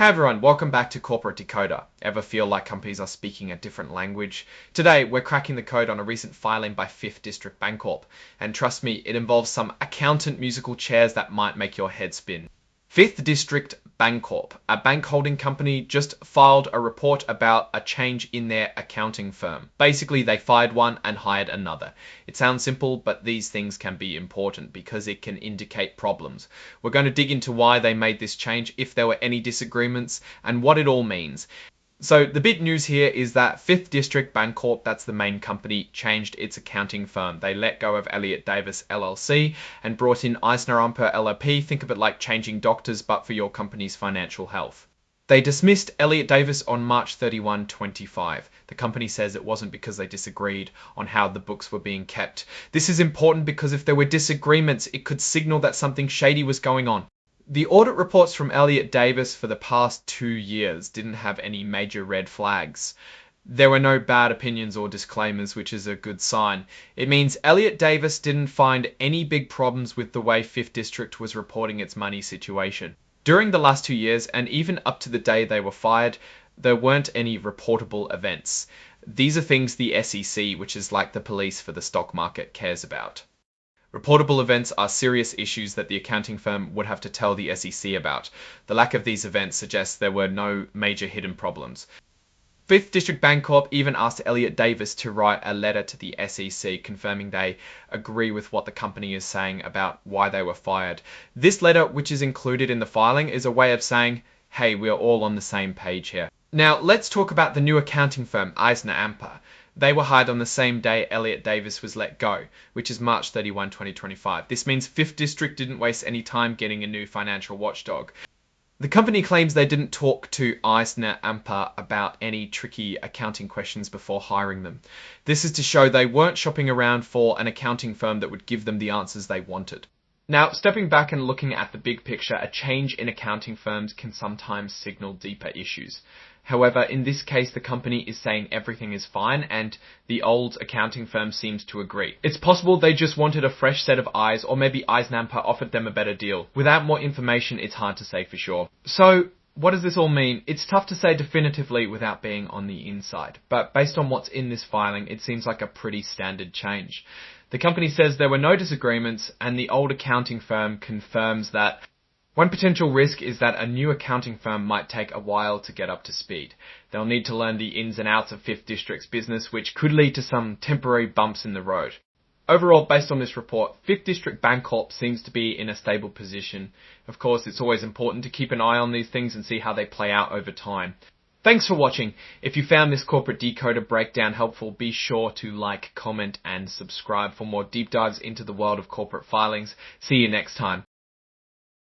Hi everyone, welcome back to Corporate Decoder. Ever feel like companies are speaking a different language? Today, we're cracking the code on a recent filing by 5th District Bancorp. And trust me, it involves some accountant musical chairs that might make your head spin. 5th District Bancorp, a bank holding company, just filed a report about a change in their accounting firm. Basically, they fired one and hired another. It sounds simple, but these things can be important because it can indicate problems. We're going to dig into why they made this change, if there were any disagreements, and what it all means. So the big news here is that 5th District Bancorp, that's the main company, changed its accounting firm. They let go of Elliott Davis LLC and brought in Eisner-Amper LLP. Think of it like changing doctors, but for your company's financial health. They dismissed Elliott Davis on March 31, 25. The company says it wasn't because they disagreed on how the books were being kept. This is important because if there were disagreements, it could signal that something shady was going on. The audit reports from Elliott Davis for the past 2 years didn't have any major red flags. There were no bad opinions or disclaimers, which is a good sign. It means Elliott Davis didn't find any big problems with the way 5th District was reporting its money situation. During the last 2 years, and even up to the day they were fired, there weren't any reportable events. These are things the SEC, which is like the police for the stock market, cares about. Reportable events are serious issues that the accounting firm would have to tell the SEC about. The lack of these events suggests there were no major hidden problems. 5th District Bancorp even asked Elliott Davis to write a letter to the SEC confirming they agree with what the company is saying about why they were fired. This letter, which is included in the filing, is a way of saying, hey, we're all on the same page here. Now, let's talk about the new accounting firm, Eisner-Amper. They were hired on the same day Elliott Davis was let go, which is March 31, 2025. This means 5th District didn't waste any time getting a new financial watchdog. The company claims they didn't talk to Eisner-Amper about any tricky accounting questions before hiring them. This is to show they weren't shopping around for an accounting firm that would give them the answers they wanted. Now, stepping back and looking at the big picture, a change in accounting firms can sometimes signal deeper issues. However, in this case, the company is saying everything is fine and the old accounting firm seems to agree. It's possible they just wanted a fresh set of eyes, or maybe Eisner-Amper offered them a better deal. Without more information, it's hard to say for sure. So, what does this all mean? It's tough to say definitively without being on the inside, but based on what's in this filing, it seems like a pretty standard change. The company says there were no disagreements, and the old accounting firm confirms that one potential risk is that a new accounting firm might take a while to get up to speed. They'll need to learn the ins and outs of 5th District's business, which could lead to some temporary bumps in the road. Overall, based on this report, 5th District Bancorp seems to be in a stable position. Of course, it's always important to keep an eye on these things and see how they play out over time. Thanks for watching. If you found this Corporate Decoder breakdown helpful, be sure to like, comment, and subscribe for more deep dives into the world of corporate filings. See you next time.